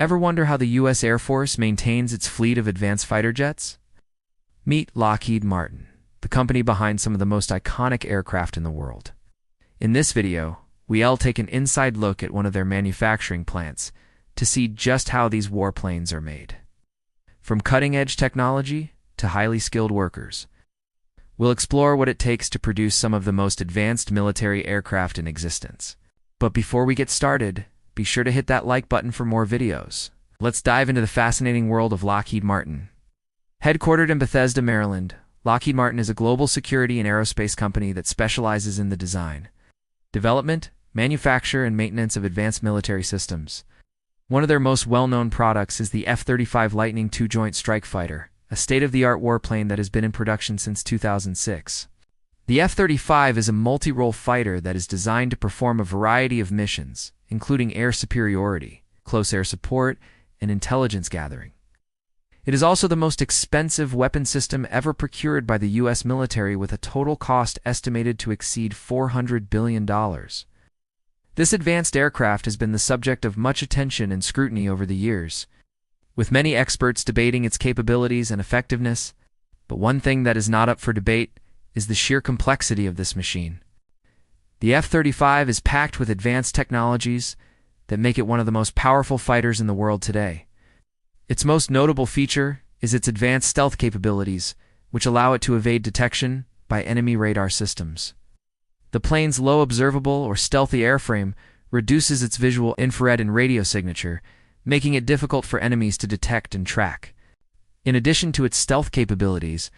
Ever wonder how the U.S. Air Force maintains its fleet of advanced fighter jets? Meet Lockheed Martin, the company behind some of the most iconic aircraft in the world. In this video, we'll take an inside look at one of their manufacturing plants to see just how these warplanes are made. From cutting-edge technology to highly skilled workers, we'll explore what it takes to produce some of the most advanced military aircraft in existence. But before we get started, be sure to hit that like button for more videos. Let's dive into the fascinating world of Lockheed Martin. Headquartered in Bethesda, Maryland, Lockheed Martin is a global security and aerospace company that specializes in the design, development, manufacture, and maintenance of advanced military systems. One of their most well-known products is the F-35 Lightning II Joint Strike Fighter, a state-of-the-art warplane that has been in production since 2006. The F-35 is a multi-role fighter that is designed to perform a variety of missions, including air superiority, close air support, and intelligence gathering. It is also the most expensive weapon system ever procured by the U.S. military, with a total cost estimated to exceed $400 billion. This advanced aircraft has been the subject of much attention and scrutiny over the years, with many experts debating its capabilities and effectiveness. But one thing that is not up for debate is the sheer complexity of this machine. The F-35 is packed with advanced technologies that make it one of the most powerful fighters in the world today. Its most notable feature is its advanced stealth capabilities, which allow it to evade detection by enemy radar systems. The plane's low observable or stealthy airframe reduces its visual, infrared, and radio signature, making it difficult for enemies to detect and track. In addition to its stealth capabilities,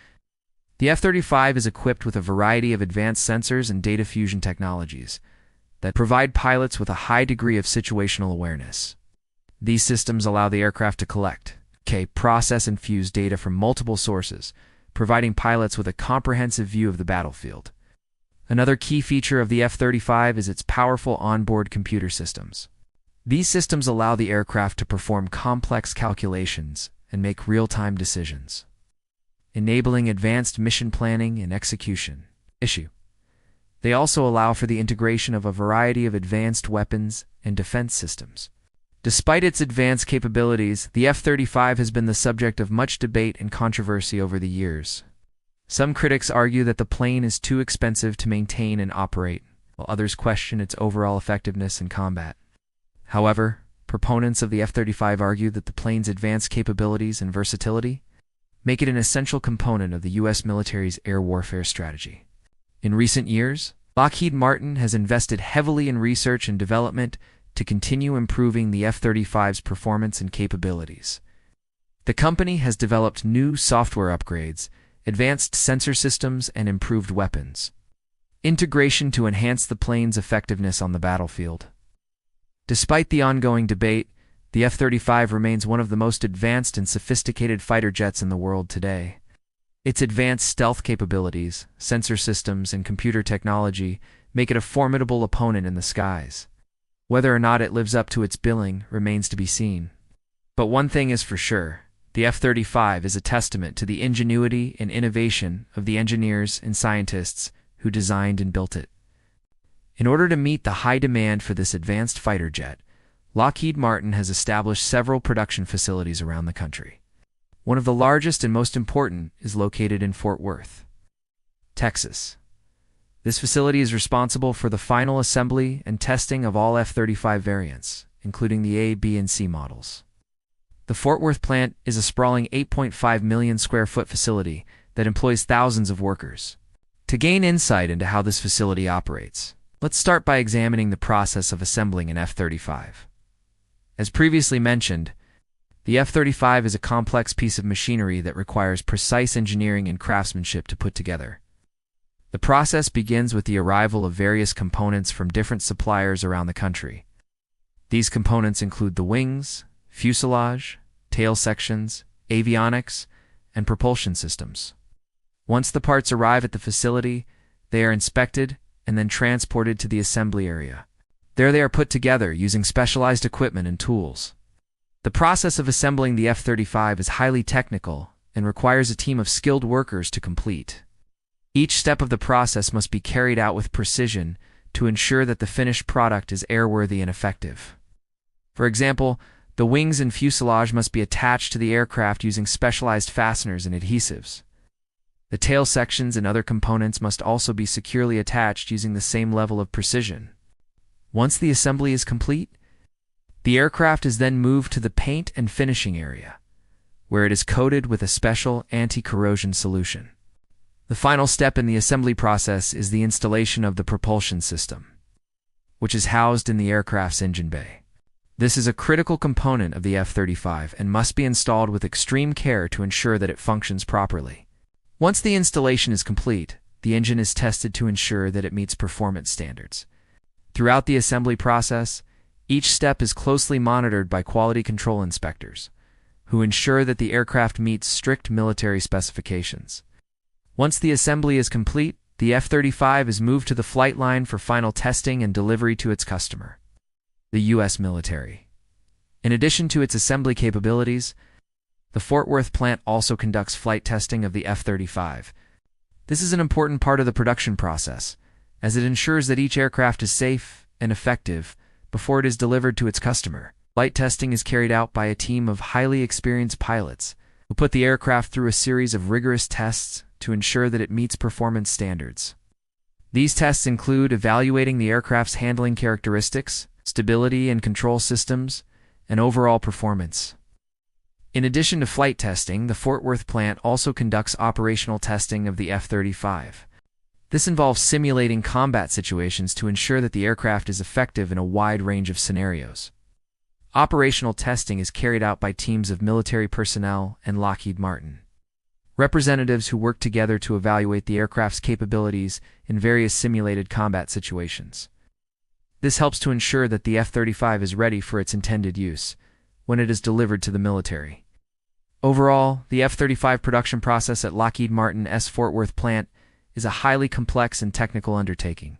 the F-35 is equipped with a variety of advanced sensors and data fusion technologies that provide pilots with a high degree of situational awareness. These systems allow the aircraft to collect, process, and fuse data from multiple sources, providing pilots with a comprehensive view of the battlefield. Another key feature of the F-35 is its powerful onboard computer systems. These systems allow the aircraft to perform complex calculations and make real-time decisions, enabling advanced mission planning and execution. They also allow for the integration of a variety of advanced weapons and defense systems. Despite its advanced capabilities, the F-35 has been the subject of much debate and controversy over the years. Some critics argue that the plane is too expensive to maintain and operate, while others question its overall effectiveness in combat. However, proponents of the F-35 argue that the plane's advanced capabilities and versatility make it an essential component of the U.S. military's air warfare strategy. In recent years, Lockheed Martin has invested heavily in research and development to continue improving the F-35's performance and capabilities. The company has developed new software upgrades, advanced sensor systems, and improved weapons integration to enhance the plane's effectiveness on the battlefield. Despite the ongoing debate, the F-35 remains one of the most advanced and sophisticated fighter jets in the world today. Its advanced stealth capabilities, sensor systems, and computer technology make it a formidable opponent in the skies. Whether or not it lives up to its billing remains to be seen. But one thing is for sure, the F-35 is a testament to the ingenuity and innovation of the engineers and scientists who designed and built it. In order to meet the high demand for this advanced fighter jet, Lockheed Martin has established several production facilities around the country. One of the largest and most important is located in Fort Worth, Texas. This facility is responsible for the final assembly and testing of all F-35 variants, including the A, B, and C models. The Fort Worth plant is a sprawling 8.5 million square foot facility that employs thousands of workers. To gain insight into how this facility operates, let's start by examining the process of assembling an F-35. As previously mentioned, the F-35 is a complex piece of machinery that requires precise engineering and craftsmanship to put together. The process begins with the arrival of various components from different suppliers around the country. These components include the wings, fuselage, tail sections, avionics, and propulsion systems. Once the parts arrive at the facility, they are inspected and then transported to the assembly area. There they are put together using specialized equipment and tools. The process of assembling the F-35 is highly technical and requires a team of skilled workers to complete. Each step of the process must be carried out with precision to ensure that the finished product is airworthy and effective. For example, The wings and fuselage must be attached to the aircraft using specialized fasteners and adhesives. The tail sections and other components must also be securely attached using the same level of precision. Once the assembly is complete, the aircraft is then moved to the paint and finishing area, where it is coated with a special anti-corrosion solution. The final step in the assembly process is the installation of the propulsion system, which is housed in the aircraft's engine bay. This is a critical component of the F-35 and must be installed with extreme care to ensure that it functions properly. Once the installation is complete, the engine is tested to ensure that it meets performance standards. Throughout the assembly process, each step is closely monitored by quality control inspectors, who ensure that the aircraft meets strict military specifications. Once the assembly is complete, the F-35 is moved to the flight line for final testing and delivery to its customer, the U.S. military. In addition to its assembly capabilities, the Fort Worth plant also conducts flight testing of the F-35. This is an important part of the production process, as it ensures that each aircraft is safe and effective before it is delivered to its customer. Flight testing is carried out by a team of highly experienced pilots who put the aircraft through a series of rigorous tests to ensure that it meets performance standards. These tests include evaluating the aircraft's handling characteristics, stability and control systems, and overall performance. In addition to flight testing, the Fort Worth plant also conducts operational testing of the F-35. This involves simulating combat situations to ensure that the aircraft is effective in a wide range of scenarios. Operational testing is carried out by teams of military personnel and Lockheed Martin, representatives who work together to evaluate the aircraft's capabilities in various simulated combat situations. This helps to ensure that the F-35 is ready for its intended use when it is delivered to the military. Overall, the F-35 production process at Lockheed Martin's Fort Worth plant is a highly complex and technical undertaking.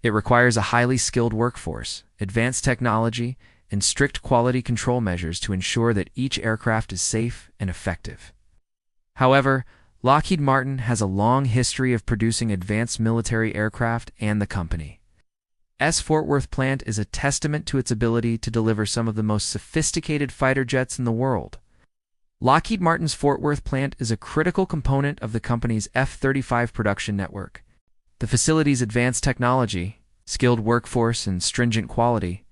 It requires a highly skilled workforce, advanced technology, and strict quality control measures to ensure that each aircraft is safe and effective. However, Lockheed Martin has a long history of producing advanced military aircraft, and the company's Fort Worth plant is a testament to its ability to deliver some of the most sophisticated fighter jets in the world. Lockheed Martin's Fort Worth plant is a critical component of the company's F-35 production network. The facility's advanced technology, skilled workforce, and stringent quality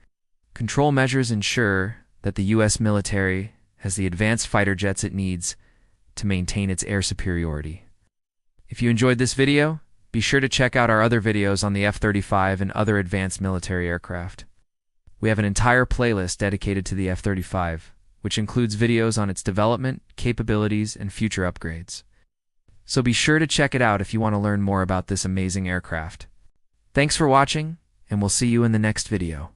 control measures ensure that the U.S. military has the advanced fighter jets it needs to maintain its air superiority. If you enjoyed this video, be sure to check out our other videos on the F-35 and other advanced military aircraft. We have an entire playlist dedicated to the F-35, which includes videos on its development, capabilities, and future upgrades. So be sure to check it out if you want to learn more about this amazing aircraft. Thanks for watching, and we'll see you in the next video.